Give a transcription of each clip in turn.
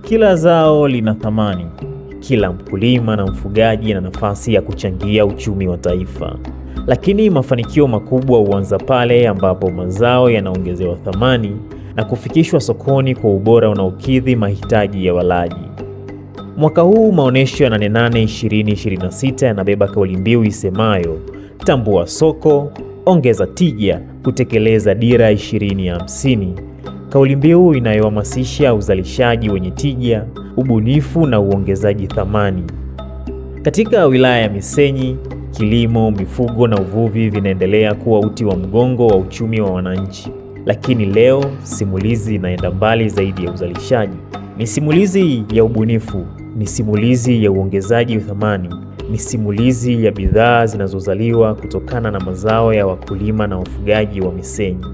Kila zao lina thamani. Kila mkulima na mfugaji ana nafasi ya kuchangia uchumi wa taifa. Lakini mafanikio makubwa huanza pale ambapo mazao yanaongezewa thamani na kufikishwa sokoni kwa ubora unaokidhi mahitaji ya walaji. Mwaka huu maonesho ya Nane Nane 2026 yanabeba kauli mbiu isemayo tambua soko, ongeza tija, kutekeleza dira 2050. Kauli mbiu inayohamasisha uzalishaji wenye tija, ubunifu na uongezaji thamani. Katika wilaya ya Misenyi, kilimo, mifugo na uvuvi vinaendelea kuwa uti wa mgongo wa uchumi wa wananchi. Lakini leo simulizi inaenda mbali zaidi ya uzalishaji. Ni simulizi ya ubunifu, ni simulizi ya uongezaji wa thamani, ni simulizi ya bidhaa zinazozaliwa kutokana na mazao ya wakulima na wafugaji wa Misenyi.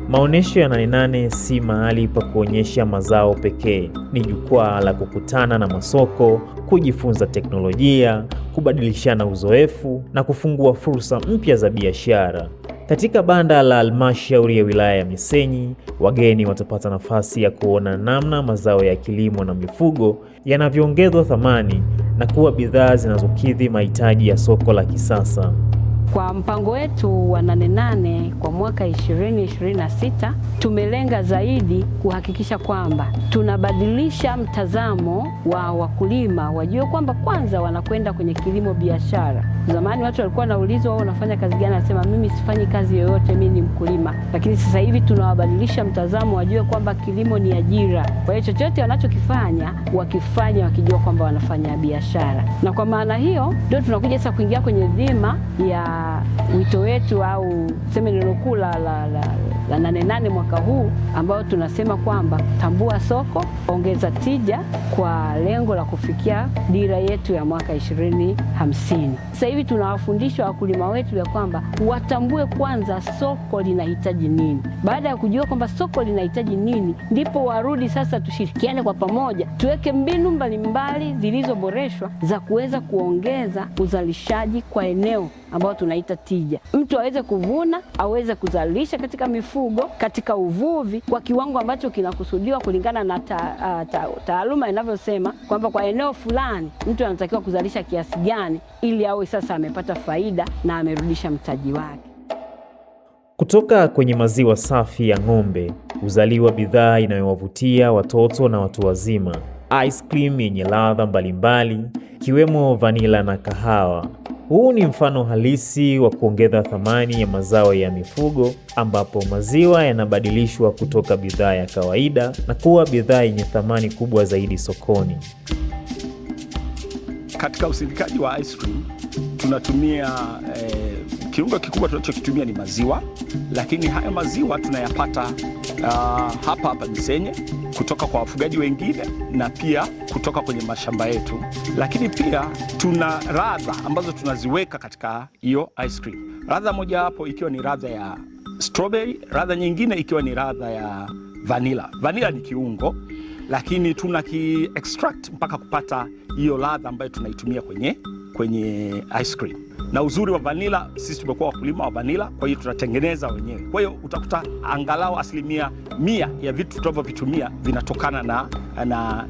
Maonesho ya Nane Nane si mahali pa kuonyesha mazao pekee. Ni jukwaa la kukutana na masoko, kujifunza teknolojia, kubadilishana uzoefu na kufungua fursa mpya za biashara. Katika banda la halmashauri ya wilaya ya Misenyi, wageni watapata nafasi ya kuona namna mazao ya kilimo na mifugo yanavyoongezwa thamani na kuwa bidhaa zinazokidhi mahitaji ya soko la kisasa. Kwa mpango wetu wa Nane Nane kwa mwaka 2026 tumelenga zaidi kuhakikisha kwamba tunabadilisha mtazamo wa wakulima, wajue kwamba kwanza wanakwenda kwenye kilimo biashara. Zamani watu walikuwa wanaulizwa wao unafanya kazi gani, anasema mimi sifanyi kazi yoyote, mimi ni mkulima. Lakini sasa hivi tunawabadilisha mtazamo, wajue kwamba kilimo ni ajira. Kwa hiyo chochote wanachokifanya wakifanya wakijua kwamba wanafanya biashara. Na kwa maana hiyo ndio tunakuja sasa kuingia kwenye dhima ya wito wetu au tuseme neno kuu la Nane Nane mwaka huu, ambao tunasema kwamba tambua soko, ongeza tija kwa lengo la kufikia dira yetu ya mwaka 2050. Sasa hivi tunawafundisha wakulima wetu ya kwamba watambue kwanza soko linahitaji nini. Baada ya kujua kwamba soko linahitaji nini, ndipo warudi sasa tushirikiane kwa pamoja, tuweke mbinu mbalimbali zilizoboreshwa za kuweza kuongeza uzalishaji kwa eneo ambao tunaita tija. Mtu aweze kuvuna, aweze kuzalisha katika mifugo, katika uvuvi kwa kiwango ambacho kinakusudiwa kulingana na taaluma inavyosema kwamba kwa eneo fulani mtu anatakiwa kuzalisha kiasi gani ili awe sasa amepata faida na amerudisha mtaji wake. Kutoka kwenye maziwa safi ya ng'ombe huzaliwa bidhaa inayowavutia watoto na watu wazima. Ice cream yenye ladha mbalimbali ikiwemo vanila na kahawa. Huu ni mfano halisi wa kuongeza thamani ya mazao ya mifugo, ambapo maziwa yanabadilishwa kutoka bidhaa ya kawaida na kuwa bidhaa yenye thamani kubwa zaidi sokoni. Katika usindikaji wa ice cream tunatumia kiungo kikubwa tunachokitumia ni maziwa, lakini haya maziwa tunayapata hapa Misenyi kutoka kwa wafugaji wengine na pia kutoka kwenye mashamba yetu, lakini pia tuna ladha ambazo tunaziweka katika hiyo ice cream. Ladha moja hapo ikiwa ni ladha ya strawberry, ladha nyingine ikiwa ni ladha ya vanilla. Vanilla ni kiungo, lakini tuna ki extract mpaka kupata hiyo ladha ambayo tunaitumia kwenye ice cream. Na uzuri wa vanilla, sisi tumekuwa wakulima wa vanilla, kwa hiyo tunatengeneza wenyewe. Kwa hiyo utakuta angalau 100% ya vitu tunavyovitumia vinatokana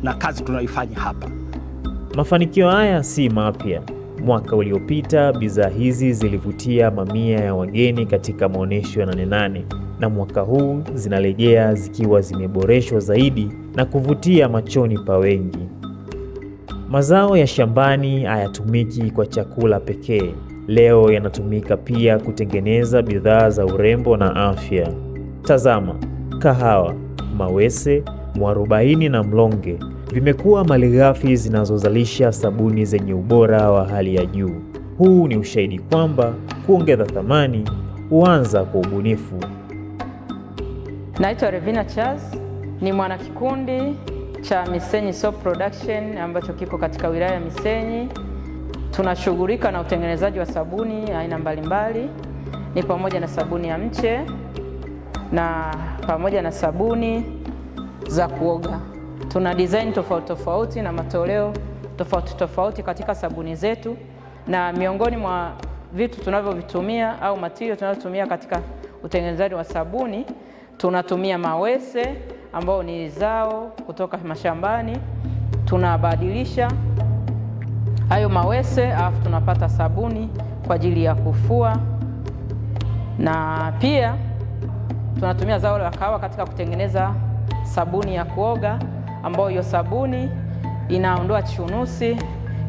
na kazi tunayoifanya hapa. Mafanikio haya si mapya. Mwaka uliopita bidhaa hizi zilivutia mamia ya wageni katika maonesho ya Nane Nane, na mwaka huu zinarejea zikiwa zimeboreshwa zaidi na kuvutia machoni pa wengi. Mazao ya shambani hayatumiki kwa chakula pekee. Leo yanatumika pia kutengeneza bidhaa za urembo na afya. Tazama, kahawa, mawese, mwarobaini na mlonge vimekuwa malighafi zinazozalisha sabuni zenye ubora wa hali ya juu. Huu ni ushahidi kwamba kuongeza thamani huanza kwa ubunifu. Naitwa Revina Charles, ni mwanakikundi cha Misenyi Soap Production ambacho kiko katika wilaya ya Misenyi. Tunashughulika na utengenezaji wa sabuni aina mbalimbali, ni pamoja na sabuni ya mche na pamoja na sabuni za kuoga. Tuna design tofauti tofauti na matoleo tofauti tofauti katika sabuni zetu, na miongoni mwa vitu tunavyovitumia au material tunavyotumia katika utengenezaji wa sabuni tunatumia mawese ambao ni zao kutoka mashambani, tunabadilisha hayo mawese alafu tunapata sabuni kwa ajili ya kufua, na pia tunatumia zao la kahawa katika kutengeneza sabuni ya kuoga, ambayo hiyo sabuni inaondoa chunusi,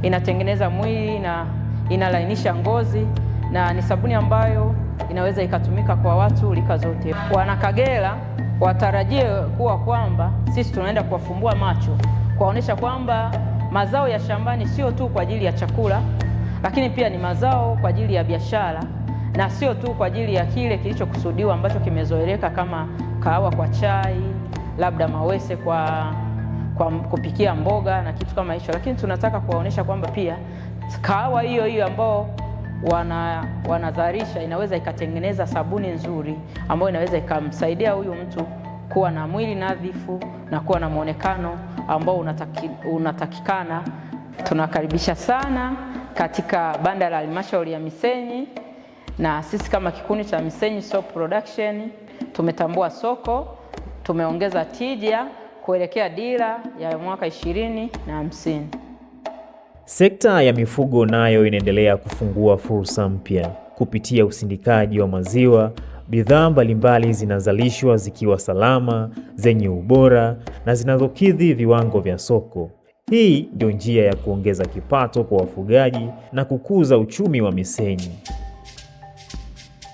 inatengeneza mwili na inalainisha ngozi, na ni sabuni ambayo inaweza ikatumika kwa watu rika zote. Wanakagera watarajie kuwa kwamba sisi tunaenda kuwafumbua macho, kuwaonesha kwamba mazao ya shambani sio tu kwa ajili ya chakula, lakini pia ni mazao kwa ajili ya biashara, na sio tu kwa ajili ya kile kilichokusudiwa ambacho kimezoeleka kama kahawa kwa chai, labda mawese kwa kupikia mboga na kitu kama hicho, lakini tunataka kuwaonesha kwamba pia kahawa hiyo hiyo ambao wanazalisha inaweza ikatengeneza sabuni nzuri ambayo inaweza ikamsaidia huyu mtu kuwa na mwili nadhifu na kuwa na muonekano ambao unatakikana. Tunakaribisha sana katika banda la halmashauri ya Misenyi, na sisi kama kikundi cha Misenyi Soap Production tumetambua soko, tumeongeza tija kuelekea dira ya mwaka 2050. Sekta ya mifugo nayo inaendelea kufungua fursa mpya kupitia usindikaji wa maziwa. Bidhaa mbalimbali zinazalishwa zikiwa salama, zenye ubora na zinazokidhi viwango vya soko. Hii ndio njia ya kuongeza kipato kwa wafugaji na kukuza uchumi wa Misenyi.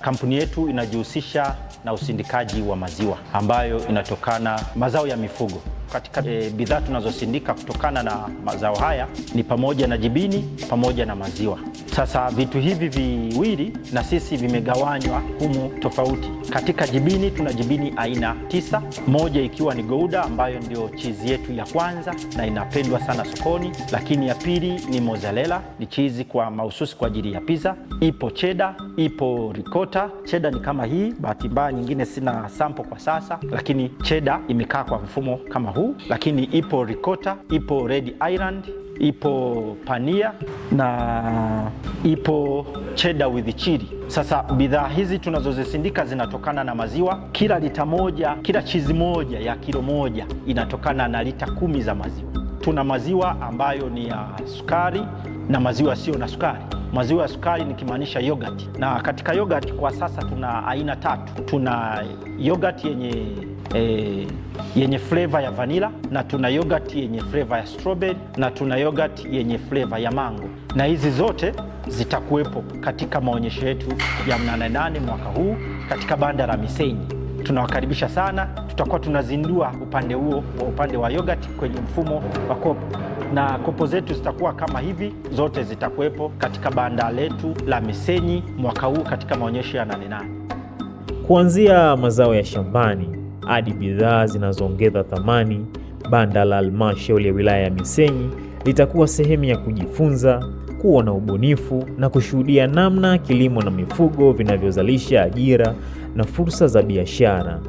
Kampuni yetu inajihusisha na usindikaji wa maziwa ambayo inatokana mazao ya mifugo. Katika bidhaa tunazosindika kutokana na mazao haya ni pamoja na jibini pamoja na maziwa. Sasa vitu hivi viwili na sisi vimegawanywa humu tofauti. Katika jibini tuna jibini aina 9, moja ikiwa ni Gouda ambayo ndio cheese yetu ya kwanza na inapendwa sana sokoni, lakini ya pili ni mozzarella, ni cheese kwa mahususi kwa ajili ya pizza. Ipo cheddar, ipo ricotta. Cheddar ni kama hii, bahati mbaya nyingine sina sample kwa sasa, lakini cheddar imekaa kwa mfumo kama huu, lakini ipo ricotta, ipo red island, ipo pania na ipo cheddar with chili. Sasa bidhaa hizi tunazozisindika zinatokana na maziwa. Kila lita moja, kila chizi moja ya kilo moja inatokana na lita 10 za maziwa. Tuna maziwa ambayo ni ya sukari na maziwa sio na sukari. Maziwa ya sukari nikimaanisha yogurt. Na katika yogurt kwa sasa tuna aina 3. Tuna yogurt yenye flavor ya vanilla, na tuna yogurt yenye flavor ya strawberry, na tuna yogurt yenye flavor ya mango. Na hizi zote zitakuwepo katika maonyesho yetu ya 8 mwaka huu katika banda la Misenyi. Tunawakaribisha sana. Tutakuwa tunazindua upande wa yogurt kwenye mfumo wa kopo, na kopo zetu zitakuwa kama hivi, zote zitakuwepo katika banda letu la Misenyi mwaka huu katika maonyesho ya 8. Kuanzia mazao ya shambani hadi bidhaa zinazoongeza thamani, banda la halmashauri ya wilaya ya Misenyi litakuwa sehemu ya kujifunza, kuwa na ubunifu na kushuhudia namna kilimo na mifugo vinavyozalisha ajira na fursa za biashara.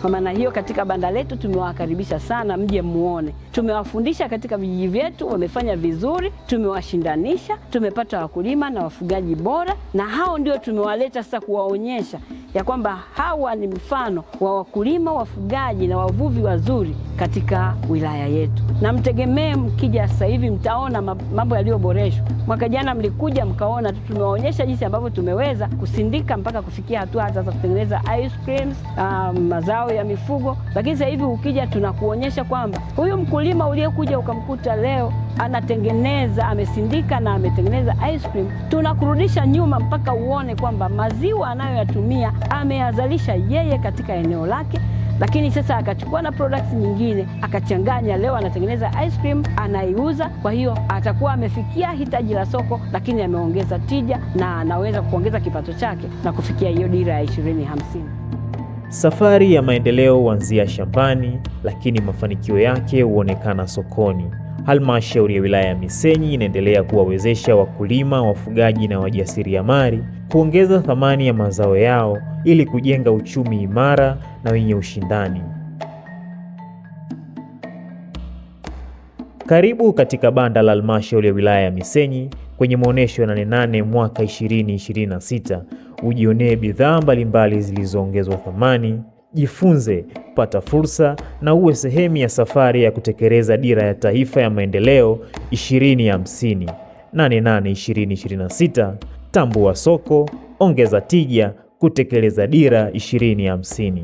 Kwa maana hiyo, katika banda letu tumewakaribisha sana, mje muone. Tumewafundisha katika vijiji vyetu, wamefanya vizuri, tumewashindanisha, tumepata wakulima na wafugaji bora, na hao ndio tumewaleta sasa kuwaonyesha ya kwamba hawa ni mfano wa wakulima, wafugaji na wavuvi wazuri katika wilaya yetu. Na mtegemee mkija sasa hivi mtaona mambo yaliyoboreshwa. Mwaka jana mlikuja mkaona tu, tumewaonyesha jinsi ambavyo tumeweza kusindika mpaka kufikia hatua hata za kutengeneza ice creams, mazao ya mifugo. Lakini sasa hivi ukija tunakuonyesha kwamba huyu mkulima uliyekuja ukamkuta leo anatengeneza, amesindika na ametengeneza ice cream, tunakurudisha nyuma mpaka uone kwamba maziwa anayoyatumia ameyazalisha yeye katika eneo lake, lakini sasa akachukua na products nyingine akachanganya, leo anatengeneza ice cream anaiuza. Kwa hiyo atakuwa amefikia hitaji la soko, lakini ameongeza tija na anaweza kuongeza kipato chake na kufikia hiyo dira ya 2050. Safari ya maendeleo huanzia shambani, lakini mafanikio yake huonekana sokoni. Halmashauri ya wilaya ya Misenyi inaendelea kuwawezesha wakulima, wafugaji na wajasiriamali kuongeza thamani ya mazao yao ili kujenga uchumi imara na wenye ushindani. Karibu katika banda la halmashauri ya wilaya ya Misenyi kwenye maonesho ya 88 mwaka 2026. Ujionee bidhaa mbalimbali zilizoongezwa thamani, jifunze, pata fursa na uwe sehemu ya safari ya kutekeleza dira ya taifa ya maendeleo 2050. 88 2026, tambua soko, ongeza tija, kutekeleza dira 2050.